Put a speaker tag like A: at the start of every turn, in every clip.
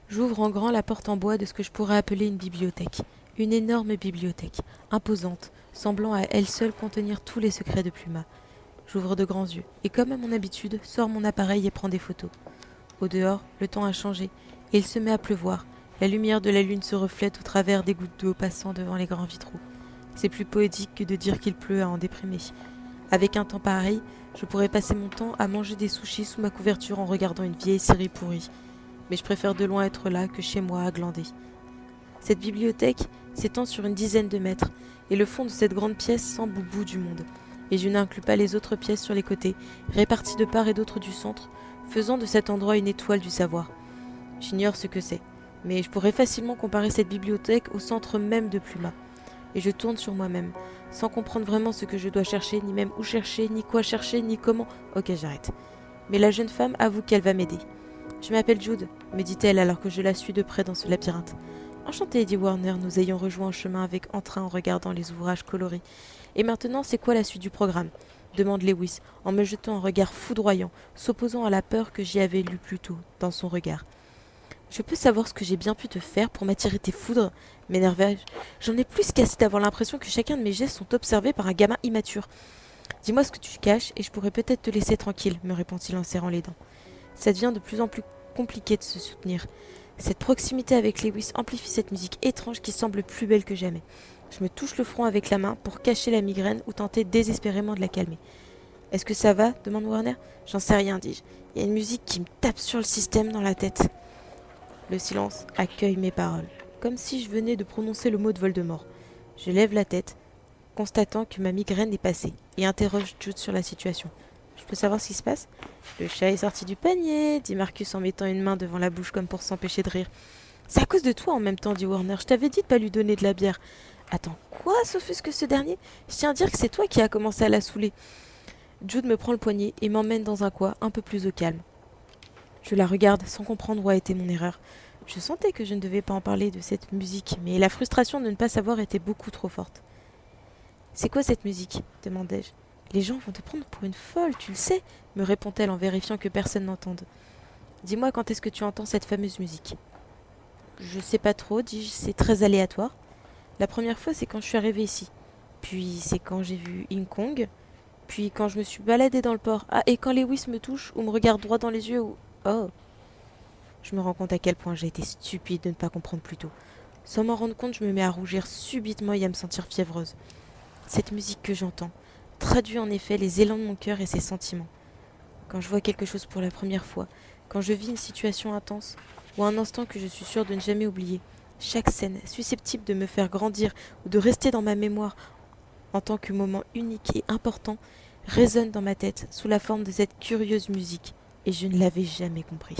A: J'ouvre en grand la porte en bois de ce que je pourrais appeler une bibliothèque. Une énorme bibliothèque, imposante, semblant à elle seule contenir tous les secrets de Pluma. J'ouvre de grands yeux, et comme à mon habitude, sors mon appareil et prends des photos. Au dehors, le temps a changé, et il se met à pleuvoir. La lumière de la lune se reflète au travers des gouttes d'eau passant devant les grands vitraux. C'est plus poétique que de dire qu'il pleut à en déprimer. Avec un temps pareil, je pourrais passer mon temps à manger des sushis sous ma couverture en regardant une vieille série pourrie. Mais je préfère de loin être là que chez moi à glander. Cette bibliothèque s'étend sur une dizaine de mètres, et le fond de cette grande pièce semble au bout du monde. Et je n'inclus pas les autres pièces sur les côtés, réparties de part et d'autre du centre, faisant de cet endroit une étoile du savoir. J'ignore ce que c'est, mais je pourrais facilement comparer cette bibliothèque au centre même de Pluma. Et je tourne sur moi-même, sans comprendre vraiment ce que je dois chercher, ni même où chercher, ni quoi chercher, ni comment. Ok, j'arrête. Mais la jeune femme avoue qu'elle va m'aider. Je m'appelle Jude, me dit-elle alors que je la suis de près dans ce labyrinthe. Enchantée, dit Warner, nous ayant rejoint en chemin avec entrain en regardant les ouvrages colorés. Et maintenant, c'est quoi la suite du programme demande Lewis, en me jetant un regard foudroyant, s'opposant à la peur que j'y avais lue plus tôt, dans son regard. Je peux savoir ce que j'ai bien pu te faire pour m'attirer tes foudres m'énervai-je. J'en ai plus qu'assez d'avoir l'impression que chacun de mes gestes sont observés par un gamin immature. Dis-moi ce que tu caches et je pourrais peut-être te laisser tranquille, me répond-il en serrant les dents. Ça devient de plus en plus compliqué de se soutenir. Cette proximité avec Lewis amplifie cette musique étrange qui semble plus belle que jamais. Je me touche le front avec la main pour cacher la migraine ou tenter désespérément de la calmer. Est-ce que ça va demande Warner. J'en sais rien, dis-je. Il y a une musique qui me tape sur le système dans la tête. Le silence accueille mes paroles, comme si je venais de prononcer le mot de Voldemort. Je lève la tête, constatant que ma migraine est passée, et interroge Jude sur la situation. Je peux savoir ce qui se passe? Le chat est sorti du panier, dit Marcus en mettant une main devant la bouche comme pour s'empêcher de rire. C'est à cause de toi en même temps, dit Warner. Je t'avais dit de pas lui donner de la bière. Attends, quoi? S'offusque ce dernier. Je tiens à dire que c'est toi qui as commencé à la saouler. Jude me prend le poignet et m'emmène dans un coin un peu plus au calme. Je la regarde sans comprendre où a été mon erreur. Je sentais que je ne devais pas en parler de cette musique, mais la frustration de ne pas savoir était beaucoup trop forte. C'est quoi cette musique demandai-je. Les gens vont te prendre pour une folle, tu le sais, me répond-elle en vérifiant que personne n'entende. Dis-moi quand est-ce que tu entends cette fameuse musique. Je sais pas trop, dis-je, c'est très aléatoire. La première fois, c'est quand je suis arrivée ici. Puis c'est quand j'ai vu King Kong. Puis quand je me suis baladée dans le port. Ah, et quand Lewis me touche ou me regarde droit dans les yeux ou... Oh. Je me rends compte à quel point j'ai été stupide de ne pas comprendre plus tôt. Sans m'en rendre compte, je me mets à rougir subitement et à me sentir fiévreuse. Cette musique que j'entends traduit en effet les élans de mon cœur et ses sentiments. Quand je vois quelque chose pour la première fois, quand je vis une situation intense, ou un instant que je suis sûre de ne jamais oublier, chaque scène susceptible de me faire grandir ou de rester dans ma mémoire en tant que moment unique et important résonne dans ma tête sous la forme de cette curieuse musique, et je ne l'avais jamais compris.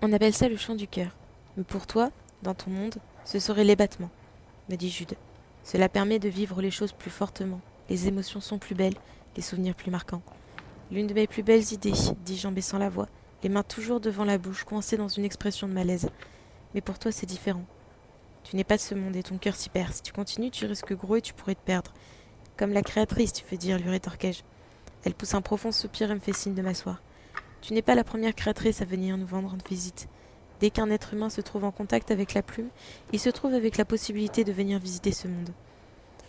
A: On appelle ça le chant du cœur. Mais pour toi, dans ton monde, ce serait les battements, me dit Jude. Cela permet de vivre les choses plus fortement. Les émotions sont plus belles, les souvenirs plus marquants. L'une de mes plus belles idées, dis-je en baissant la voix, les mains toujours devant la bouche, coincées dans une expression de malaise. Mais pour toi, c'est différent. Tu n'es pas de ce monde et ton cœur s'y perd. Si tu continues, tu risques gros et tu pourrais te perdre. Comme la créatrice, tu veux dire, lui rétorquai-je. Elle pousse un profond soupir et me fait signe de m'asseoir. Tu n'es pas la première créatrice à venir nous rendre visite. Dès qu'un être humain se trouve en contact avec la plume, il se trouve avec la possibilité de venir visiter ce monde.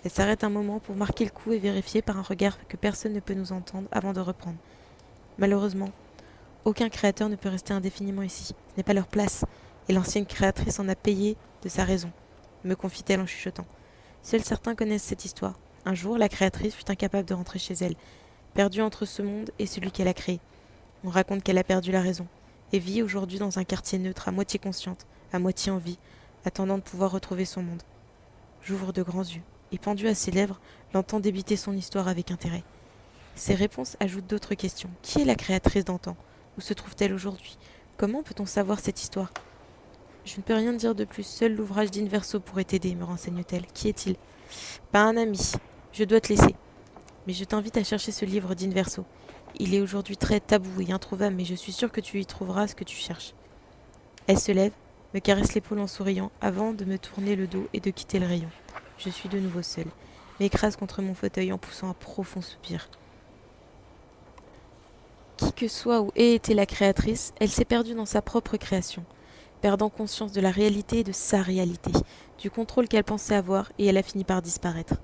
A: Elle s'arrête un moment pour marquer le coup et vérifier par un regard que personne ne peut nous entendre avant de reprendre. Malheureusement, aucun créateur ne peut rester indéfiniment ici. Ce n'est pas leur place, et l'ancienne créatrice en a payé de sa raison, me confie-t-elle en chuchotant. Seuls certains connaissent cette histoire. Un jour, la créatrice fut incapable de rentrer chez elle, perdue entre ce monde et celui qu'elle a créé. On raconte qu'elle a perdu la raison, et vit aujourd'hui dans un quartier neutre, à moitié consciente, à moitié en vie, attendant de pouvoir retrouver son monde. J'ouvre de grands yeux, et pendu à ses lèvres, l'entends débiter son histoire avec intérêt. Ces réponses ajoutent d'autres questions. Qui est la créatrice d'antan? Où se trouve-t-elle aujourd'hui? Comment peut-on savoir cette histoire? Je ne peux rien dire de plus, seul l'ouvrage d'Inverso pourrait t'aider, me renseigne-t-elle. Qui est-il? Pas un ami. Je dois te laisser. Mais je t'invite à chercher ce livre d'Inverso. Il est aujourd'hui très tabou et introuvable, mais je suis sûre que tu y trouveras ce que tu cherches. Elle se lève, me caresse l'épaule en souriant, avant de me tourner le dos et de quitter le rayon. Je suis de nouveau seule, m'écrase contre mon fauteuil en poussant un profond soupir. Qui que soit ou ait été la créatrice, elle s'est perdue dans sa propre création. perdant conscience de la réalité et de sa réalité, du contrôle qu'elle pensait avoir, et elle a fini par disparaître.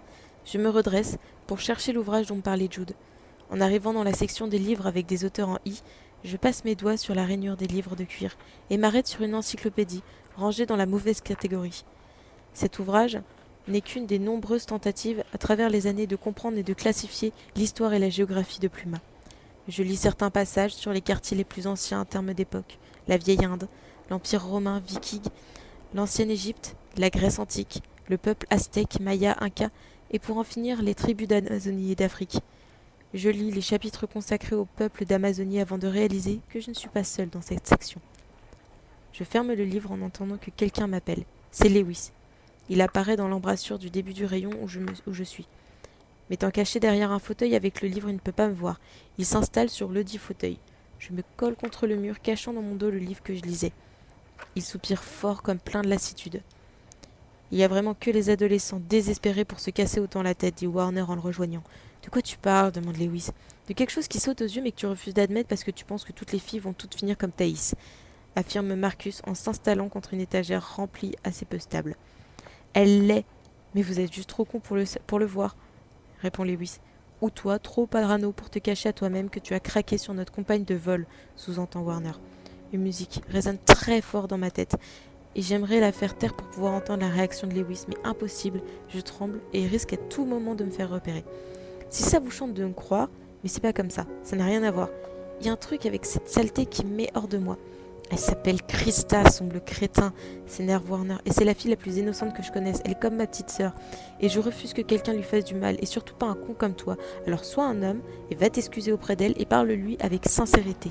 A: Je me redresse pour chercher l'ouvrage dont me parlait Jude. En arrivant dans la section des livres avec des auteurs en I, je passe mes doigts sur la rainure des livres de cuir et m'arrête sur une encyclopédie rangée dans la mauvaise catégorie. Cet ouvrage n'est qu'une des nombreuses tentatives à travers les années de comprendre et de classifier l'histoire et la géographie de Pluma. Je lis certains passages sur les quartiers les plus anciens en termes d'époque, la vieille Inde, l'Empire romain, viking, l'ancienne Égypte, la Grèce antique, le peuple aztèque, maya, inca, et pour en finir les tribus d'Amazonie et d'Afrique. Je lis les chapitres consacrés au peuple d'Amazonie avant de réaliser que je ne suis pas seule dans cette section. Je ferme le livre en entendant que quelqu'un m'appelle. C'est Lewis. Il apparaît dans l'embrasure du début du rayon où je suis. M'étant caché derrière un fauteuil avec le livre, il ne peut pas me voir. Il s'installe sur ledit fauteuil. Je me colle contre le mur, cachant dans mon dos le livre que je lisais. Il soupire fort comme plein de lassitude. Il n'y a vraiment que les adolescents désespérés pour se casser autant la tête, dit Warner en le rejoignant. De quoi tu parles demande Lewis. De quelque chose qui saute aux yeux mais que tu refuses d'admettre parce que tu penses que toutes les filles vont toutes finir comme Thaïs, affirme Marcus en s'installant contre une étagère remplie assez peu stable. Elle l'est, mais vous êtes juste trop con pour le voir, répond Lewis. Ou toi, trop parano pour te cacher à toi-même que tu as craqué sur notre compagne de vol, sous-entend Warner. Une musique résonne très fort dans ma tête, et j'aimerais la faire taire pour pouvoir entendre la réaction de Lewis, mais impossible, je tremble et risque à tout moment de me faire repérer. Si ça vous chante de me croire, mais c'est pas comme ça n'a rien à voir. Il y a un truc avec cette saleté qui me met hors de moi. Elle s'appelle Krista, semble crétin, s'énerve Warner, et c'est la fille la plus innocente que je connaisse, elle est comme ma petite sœur, et je refuse que quelqu'un lui fasse du mal, et surtout pas un con comme toi, alors sois un homme, et va t'excuser auprès d'elle, et parle-lui avec sincérité.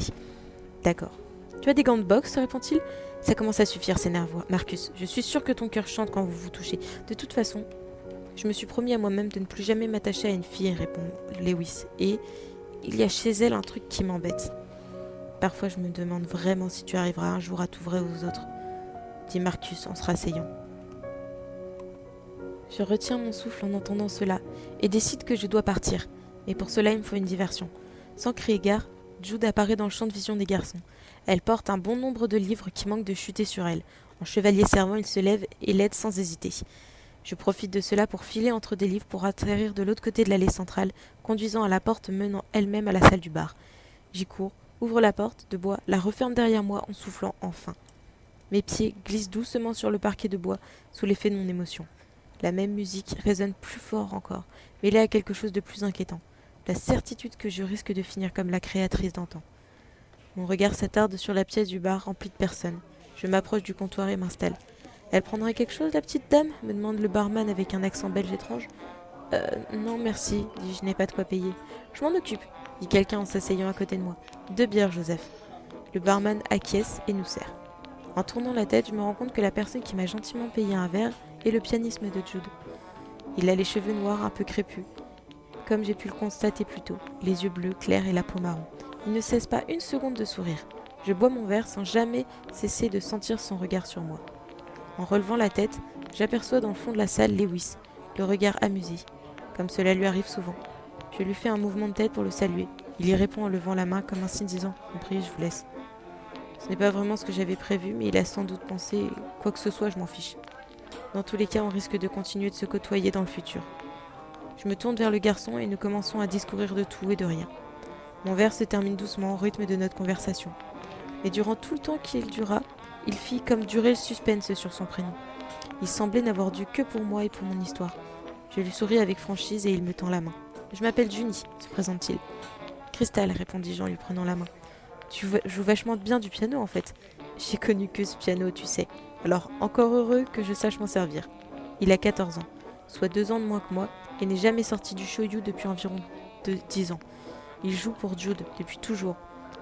A: D'accord. Tu as des gants de boxe, répond-il. Ça commence à suffire, s'énerve Marcus, je suis sûre que ton cœur chante quand vous vous touchez. De toute façon, je me suis promis à moi-même de ne plus jamais m'attacher à une fille, répond Lewis, et il y a chez elle un truc qui m'embête. Parfois, je me demande vraiment si tu arriveras un jour à t'ouvrir aux autres, dit Marcus en se rasseyant. Je retiens mon souffle en entendant cela et décide que je dois partir. Mais pour cela, il me faut une diversion. Sans crier gare, Jude apparaît dans le champ de vision des garçons. Elle porte un bon nombre de livres qui manquent de chuter sur elle. En chevalier servant, il se lève et l'aide sans hésiter. Je profite de cela pour filer entre des livres pour atterrir de l'autre côté de l'allée centrale, conduisant à la porte menant elle-même à la salle du bar. J'y cours, ouvre la porte de bois, la referme derrière moi en soufflant enfin. Mes pieds glissent doucement sur le parquet de bois sous l'effet de mon émotion. La même musique résonne plus fort encore, mêlée à quelque chose de plus inquiétant. La certitude que je risque de finir comme la créatrice d'antan. Mon regard s'attarde sur la pièce du bar remplie de personnes. Je m'approche du comptoir et m'installe. Elle prendrait quelque chose, la petite dame me demande le barman avec un accent belge étrange. Non merci, dis-je, je n'ai pas de quoi payer. Je m'en occupe, dit quelqu'un en s'asseyant à côté de moi. 2 bières, Joseph. Le barman acquiesce et nous sert. En tournant la tête, je me rends compte que la personne qui m'a gentiment payé un verre est le pianisme de Jude. Il a les cheveux noirs un peu crépus, comme j'ai pu le constater plus tôt, les yeux bleus clairs et la peau marron. Il ne cesse pas une seconde de sourire. Je bois mon verre sans jamais cesser de sentir son regard sur moi. En relevant la tête, j'aperçois dans le fond de la salle Lewis, le regard amusé, comme cela lui arrive souvent. Je lui fais un mouvement de tête pour le saluer. Il y répond en levant la main comme un signe disant « Compris, je vous laisse ». Ce n'est pas vraiment ce que j'avais prévu, mais il a sans doute pensé « Quoi que ce soit, je m'en fiche ». Dans tous les cas, on risque de continuer de se côtoyer dans le futur. Je me tourne vers le garçon et nous commençons à discourir de tout et de rien. Mon verre se termine doucement au rythme de notre conversation. Mais durant tout le temps qu'il dura, il fit comme durer le suspense sur son prénom. Il semblait n'avoir dû que pour moi et pour mon histoire. Je lui souris avec franchise et il me tend la main. « Je m'appelle Juni, se présente-t-il. »« Cristal, répondis-je en lui prenant la main. Tu joues vachement bien du piano en fait. J'ai connu que ce piano, tu sais. Alors encore heureux que je sache m'en servir. Il a 14 ans, soit 2 ans de moins que moi, et n'est jamais sorti du shoyu depuis environ 10 ans. Il joue pour Jude depuis toujours,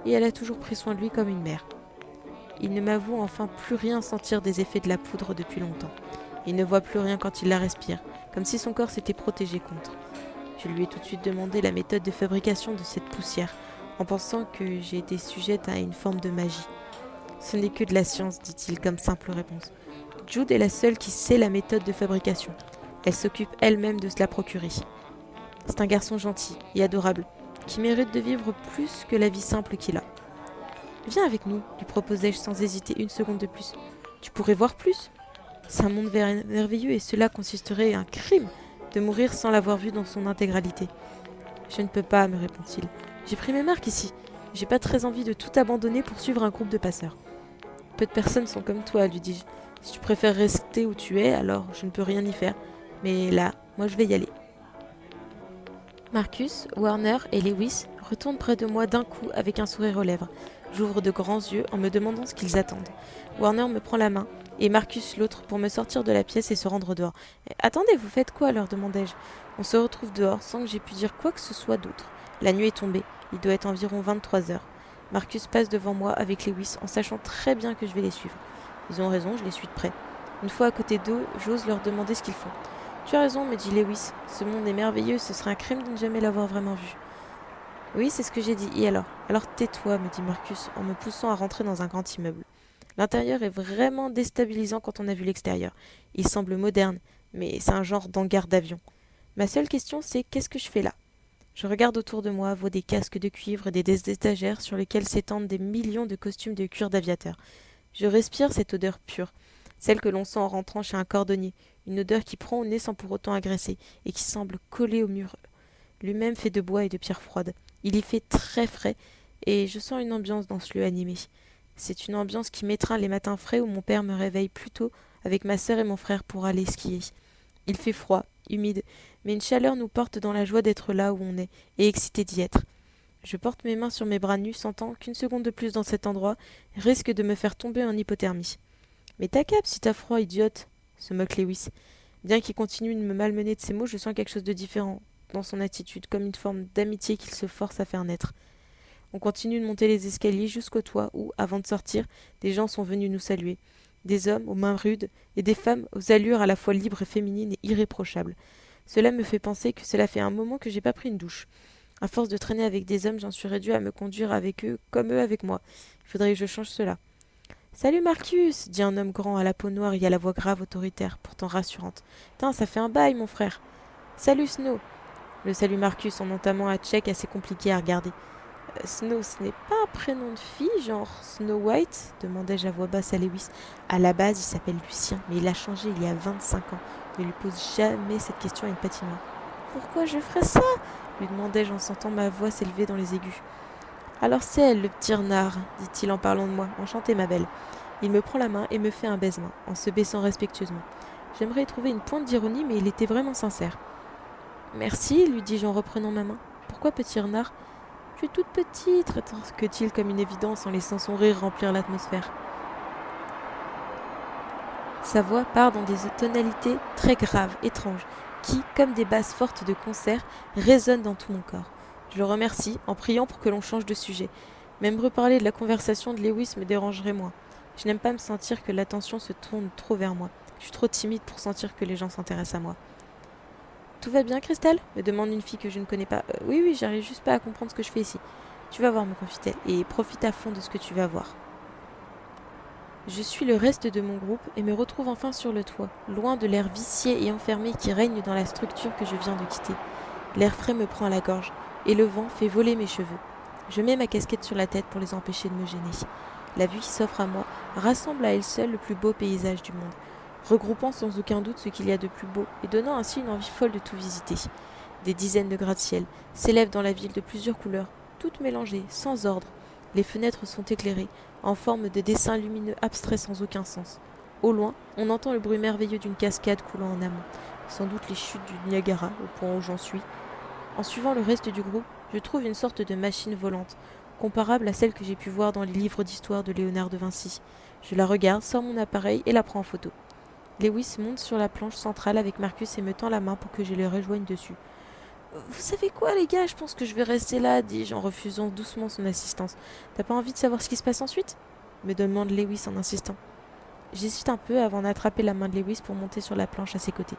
A: et elle a toujours pris soin de lui comme une mère. Il ne m'avoue enfin plus rien sentir des effets de la poudre depuis longtemps. Il ne voit plus rien quand il la respire, comme si son corps s'était protégé contre. Je lui ai tout de suite demandé la méthode de fabrication de cette poussière, en pensant que j'ai été sujette à une forme de magie. Ce n'est que de la science, dit-il comme simple réponse. Jude est la seule qui sait la méthode de fabrication. Elle s'occupe elle-même de se la procurer. C'est un garçon gentil et adorable, qui mérite de vivre plus que la vie simple qu'il a. Viens avec nous, lui proposai-je sans hésiter une seconde de plus. Tu pourrais voir plus. C'est un monde merveilleux et cela consisterait à un crime de mourir sans l'avoir vu dans son intégralité. Je ne peux pas, me répond-il. J'ai pris mes marques ici. J'ai pas très envie de tout abandonner pour suivre un groupe de passeurs. Peu de personnes sont comme toi, lui dis-je. Si tu préfères rester où tu es, alors je ne peux rien y faire. Mais là, moi je vais y aller. Marcus, Warner et Lewis retournent près de moi d'un coup avec un sourire aux lèvres. J'ouvre de grands yeux en me demandant ce qu'ils attendent. Warner me prend la main et Marcus l'autre pour me sortir de la pièce et se rendre dehors. Attendez, vous faites quoi leur demandai-je. On se retrouve dehors sans que j'aie pu dire quoi que ce soit d'autre. La nuit est tombée, il doit être environ 23 heures. Marcus passe devant moi avec Lewis en sachant très bien que je vais les suivre. Ils ont raison, je les suis de près. Une fois à côté d'eux, j'ose leur demander ce qu'ils font. Tu as raison, me dit Lewis. Ce monde est merveilleux, ce serait un crime de ne jamais l'avoir vraiment vu. Oui, c'est ce que j'ai dit. Et alors? Alors tais-toi, me dit Marcus en me poussant à rentrer dans un grand immeuble. L'intérieur est vraiment déstabilisant quand on a vu l'extérieur. Il semble moderne, mais c'est un genre d'hangar d'avion. Ma seule question, c'est qu'est-ce que je fais là? Je regarde autour de moi, vois des casques de cuivre et des étagères sur lesquelles s'étendent des millions de costumes de cuir d'aviateur. Je respire cette odeur pure, celle que l'on sent en rentrant chez un cordonnier, une odeur qui prend au nez sans pour autant agresser et qui semble coller au mur. Lui-même fait de bois et de pierres froides. Il y fait très frais et je sens une ambiance dans ce lieu animé. C'est une ambiance qui m'étreint les matins frais où mon père me réveille plus tôt avec ma sœur et mon frère pour aller skier. Il fait froid, humide, mais une chaleur nous porte dans la joie d'être là où on est et excité d'y être. Je porte mes mains sur mes bras nus, sentant qu'une seconde de plus dans cet endroit risque de me faire tomber en hypothermie. Mais ta cape si t'as froid, idiote, se moque Lewis. Bien qu'il continue de me malmener de ses mots, je sens quelque chose de différent dans son attitude, comme une forme d'amitié qu'il se force à faire naître. On continue de monter les escaliers jusqu'au toit où, avant de sortir, des gens sont venus nous saluer. Des hommes aux mains rudes et des femmes aux allures à la fois libres et féminines et irréprochables. Cela me fait penser que cela fait un moment que j'ai pas pris une douche. À force de traîner avec des hommes, j'en suis réduit à me conduire avec eux comme eux avec moi. Il faudrait que je change cela. Salut Marcus, dit un homme grand à la peau noire et à la voix grave autoritaire, pourtant rassurante. Tain, ça fait un bail, mon frère. Salut Snow. Le salut Marcus en entamant un tchèque assez compliqué à regarder. Snow, ce n'est pas un prénom de fille, genre Snow White demandai-je à voix basse à Lewis. À la base, il s'appelle Lucien, mais il a changé il y a 25 ans. Ne lui pose jamais cette question à une patinoire. Pourquoi je ferais ça lui demandai-je en sentant ma voix s'élever dans les aigus. Alors c'est elle, le petit renard, dit-il en parlant de moi. Enchantée, ma belle. Il me prend la main et me fait un baisement, en se baissant respectueusement. J'aimerais y trouver une pointe d'ironie, mais il était vraiment sincère. Merci, lui dis-je en reprenant ma main. Pourquoi, petit renard? Tu es toute petite, rétorque-t-il comme une évidence en laissant son rire remplir l'atmosphère. Sa voix part dans des tonalités très graves, étranges, qui, comme des basses fortes de concert, résonnent dans tout mon corps. Je le remercie, en priant pour que l'on change de sujet. Même reparler de la conversation de Lewis me dérangerait moins. Je n'aime pas me sentir que l'attention se tourne trop vers moi. Je suis trop timide pour sentir que les gens s'intéressent à moi. Tout va bien, Cristal me demande une fille que je ne connais pas. Oui, j'arrive juste pas à comprendre ce que je fais ici. Tu vas voir, me confie-t-elle, et profite à fond de ce que tu vas voir. Je suis le reste de mon groupe et me retrouve enfin sur le toit, loin de l'air vicié et enfermé qui règne dans la structure que je viens de quitter. L'air frais me prend à la gorge, et le vent fait voler mes cheveux. Je mets ma casquette sur la tête pour les empêcher de me gêner. La vue qui s'offre à moi rassemble à elle seule le plus beau paysage du monde, regroupant sans aucun doute ce qu'il y a de plus beau et donnant ainsi une envie folle de tout visiter. Des dizaines de gratte-ciel s'élèvent dans la ville de plusieurs couleurs, toutes mélangées, sans ordre. Les fenêtres sont éclairées, en forme de dessins lumineux abstraits sans aucun sens. Au loin, on entend le bruit merveilleux d'une cascade coulant en amont, sans doute les chutes du Niagara, au point où j'en suis. En suivant le reste du groupe, je trouve une sorte de machine volante, comparable à celle que j'ai pu voir dans les livres d'histoire de Léonard de Vinci. Je la regarde, sors mon appareil et la prends en photo. Lewis monte sur la planche centrale avec Marcus et me tend la main pour que je les rejoigne dessus. Vous savez quoi, les gars, je pense que je vais rester là, dis-je en refusant doucement son assistance. T'as pas envie de savoir ce qui se passe ensuite me demande Lewis en insistant. J'hésite un peu avant d'attraper la main de Lewis pour monter sur la planche à ses côtés.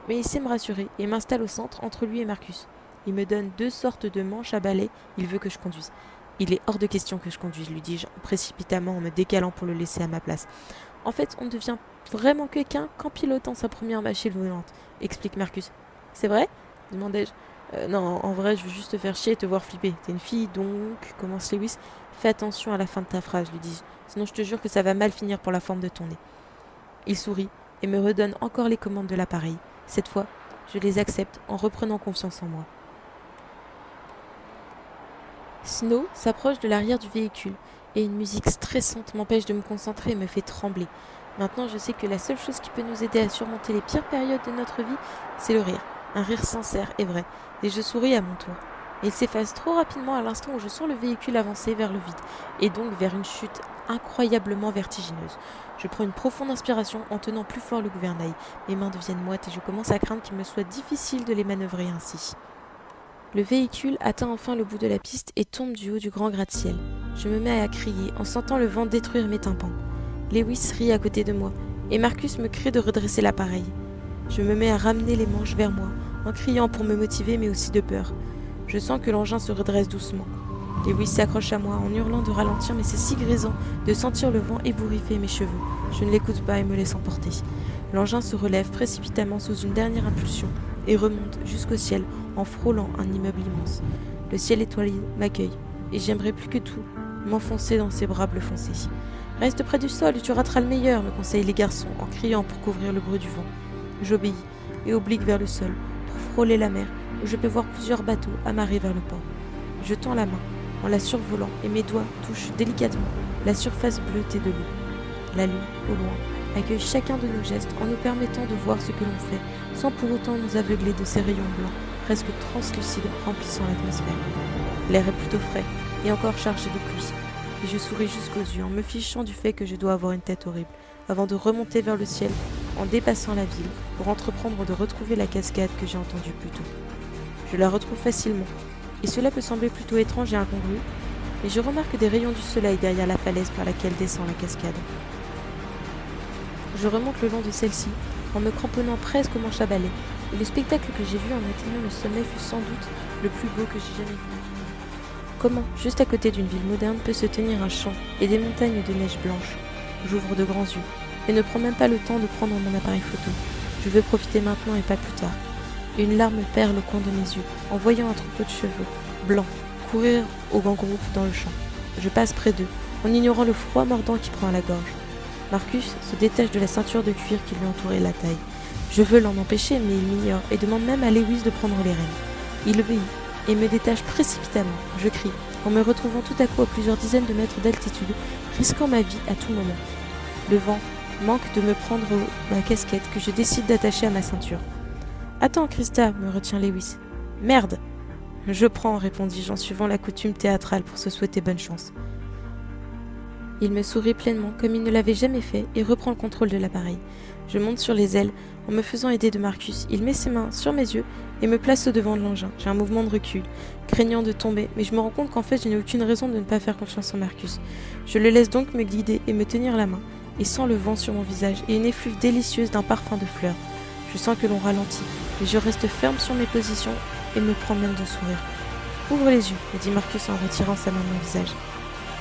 A: Mais il sait me rassurer et m'installe au centre entre lui et Marcus. Il me donne 2 sortes de manches à balai, il veut que je conduise. Il est hors de question que je conduise, lui dis-je précipitamment en me décalant pour le laisser à ma place. En fait, on ne devient vraiment quelqu'un qu'en pilotant sa première machine volante, explique Marcus. C'est vrai demandai-je. Non, en vrai, je veux juste te faire chier et te voir flipper. T'es une fille, donc, commence Lewis. Fais attention à la fin de ta phrase, lui dis-je. Sinon, je te jure que ça va mal finir pour la forme de ton nez. Il sourit et me redonne encore les commandes de l'appareil. Cette fois, je les accepte en reprenant confiance en moi. Snow s'approche de l'arrière du véhicule et une musique stressante m'empêche de me concentrer et me fait trembler. Maintenant, je sais que la seule chose qui peut nous aider à surmonter les pires périodes de notre vie, c'est le rire. Un rire sincère et vrai. Et je souris à mon tour. Il s'efface trop rapidement à l'instant où je sens le véhicule avancer vers le vide, et donc vers une chute incroyablement vertigineuse. Je prends une profonde inspiration en tenant plus fort le gouvernail. Mes mains deviennent moites et je commence à craindre qu'il me soit difficile de les manœuvrer ainsi. Le véhicule atteint enfin le bout de la piste et tombe du haut du grand gratte-ciel. Je me mets à crier en sentant le vent détruire mes tympans. Lewis rit à côté de moi et Marcus me crie de redresser l'appareil. Je me mets à ramener les manches vers moi en criant pour me motiver mais aussi de peur. Je sens que l'engin se redresse doucement. Lewis s'accroche à moi en hurlant de ralentir mais c'est si grisant de sentir le vent ébouriffer mes cheveux. Je ne l'écoute pas et me laisse emporter. L'engin se relève précipitamment sous une dernière impulsion et remonte jusqu'au ciel en frôlant un immeuble immense. Le ciel étoilé m'accueille et j'aimerais plus que tout m'enfoncer dans ses bras bleu foncé. Reste près du sol et tu rateras le meilleur, me conseillent les garçons en criant pour couvrir le bruit du vent. J'obéis et oblique vers le sol pour frôler la mer où je peux voir plusieurs bateaux amarrés vers le port. Je tends la main en la survolant et mes doigts touchent délicatement la surface bleutée de l'eau. La lune, au loin, accueille chacun de nos gestes en nous permettant de voir ce que l'on fait sans pour autant nous aveugler de ces rayons blancs presque translucides remplissant l'atmosphère. L'air est plutôt frais et encore chargé de pluie. Et je souris jusqu'aux yeux en me fichant du fait que je dois avoir une tête horrible, avant de remonter vers le ciel en dépassant la ville pour entreprendre de retrouver la cascade que j'ai entendue plus tôt. Je la retrouve facilement, et cela peut sembler plutôt étrange et incongru, mais je remarque des rayons du soleil derrière la falaise par laquelle descend la cascade. Je remonte le long de celle-ci en me cramponnant presque au manche à balai, et le spectacle que j'ai vu en atteignant le sommet fut sans doute le plus beau que j'ai jamais vu. Comment, juste à côté d'une ville moderne, peut se tenir un champ et des montagnes de neige blanche? J'ouvre de grands yeux et ne prends même pas le temps de prendre mon appareil photo. Je veux profiter maintenant et pas plus tard. Une larme perle au coin de mes yeux en voyant un troupeau de chevaux, blancs, courir au grand groupe dans le champ. Je passe près d'eux, en ignorant le froid mordant qui prend à la gorge. Marcus se détache de la ceinture de cuir qui lui entourait la taille. Je veux l'en empêcher, mais il m'ignore et demande même à Lewis de prendre les rênes. Il obéit et me détache précipitamment. Je crie, en me retrouvant tout à coup à plusieurs dizaines de mètres d'altitude, risquant ma vie à tout moment. Le vent manque de me prendre ma casquette que je décide d'attacher à ma ceinture. « Attends, Christa !» me retient Lewis. « Merde !» « Je prends !» répondis-je en suivant la coutume théâtrale pour se souhaiter bonne chance. Il me sourit pleinement comme il ne l'avait jamais fait et reprend le contrôle de l'appareil. Je monte sur les ailes en me faisant aider de Marcus. Il met ses mains sur mes yeux et me place au devant de l'engin. J'ai un mouvement de recul, craignant de tomber, mais je me rends compte qu'en fait je n'ai aucune raison de ne pas faire confiance en Marcus. Je le laisse donc me guider et me tenir la main, et sens le vent sur mon visage et une effluve délicieuse d'un parfum de fleurs. Je sens que l'on ralentit, mais je reste ferme sur mes positions et me prends même de sourire. « Ouvre les yeux », me dit Marcus en retirant sa main de mon visage.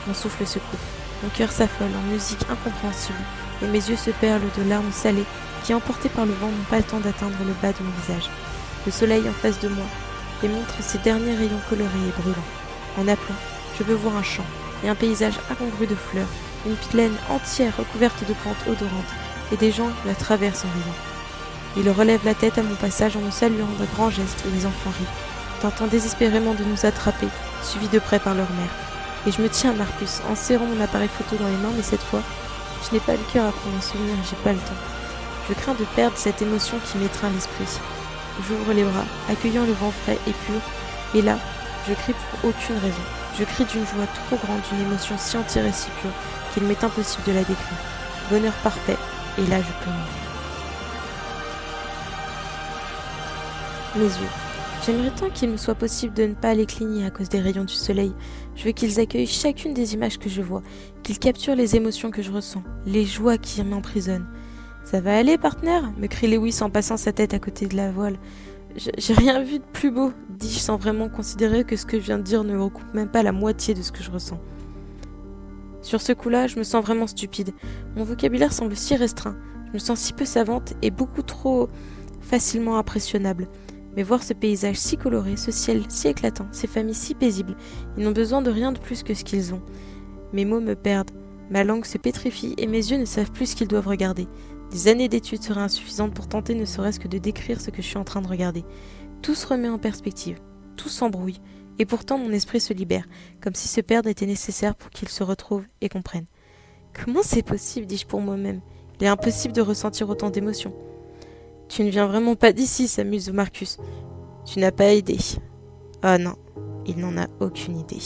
A: Mon souffle se coupe. Mon cœur s'affole en musique incompréhensible et mes yeux se perlent de larmes salées qui, emportées par le vent, n'ont pas le temps d'atteindre le bas de mon visage. Le soleil en face de moi et montre ses derniers rayons colorés et brûlants. En appelant, je peux voir un champ et un paysage incongru de fleurs, une plaine entière recouverte de plantes odorantes et des gens la traversent en riant. Ils relèvent la tête à mon passage en me saluant d'un grand geste et les enfants rient, tentant désespérément de nous attraper, suivis de près par leur mère. Et je me tiens à Marcus en serrant mon appareil photo dans les mains, mais cette fois, je n'ai pas le cœur à prendre un souvenir et j'ai pas le temps. Je crains de perdre cette émotion qui m'étreint l'esprit. J'ouvre les bras, accueillant le vent frais et pur, et là, je crie pour aucune raison. Je crie d'une joie trop grande, d'une émotion si entière et si pure qu'il m'est impossible de la décrire. Bonheur parfait, et là je pleure. Mes yeux. J'aimerais tant qu'il me soit possible de ne pas les cligner à cause des rayons du soleil. Je veux qu'ils accueillent chacune des images que je vois, qu'ils capturent les émotions que je ressens, les joies qui m'emprisonnent. « Ça va aller, partenaire ?» me crie Lewis en passant sa tête à côté de la voile. « J'ai rien vu de plus beau !» dis-je sans vraiment considérer que ce que je viens de dire ne recoupe même pas la moitié de ce que je ressens. Sur ce coup-là, je me sens vraiment stupide. Mon vocabulaire semble si restreint. Je me sens si peu savante et beaucoup trop facilement impressionnable. Mais voir ce paysage si coloré, ce ciel si éclatant, ces familles si paisibles, ils n'ont besoin de rien de plus que ce qu'ils ont. Mes mots me perdent, ma langue se pétrifie et mes yeux ne savent plus ce qu'ils doivent regarder. Des années d'études seraient insuffisantes pour tenter ne serait-ce que de décrire ce que je suis en train de regarder. Tout se remet en perspective, tout s'embrouille, et pourtant mon esprit se libère, comme si se perdre était nécessaire pour qu'il se retrouve et comprenne. Comment c'est possible, dis-je pour moi-même. Il est impossible de ressentir autant d'émotions. Tu ne viens vraiment pas d'ici, s'amuse Marcus. Tu n'as pas aidé. Ah non, il n'en a aucune idée.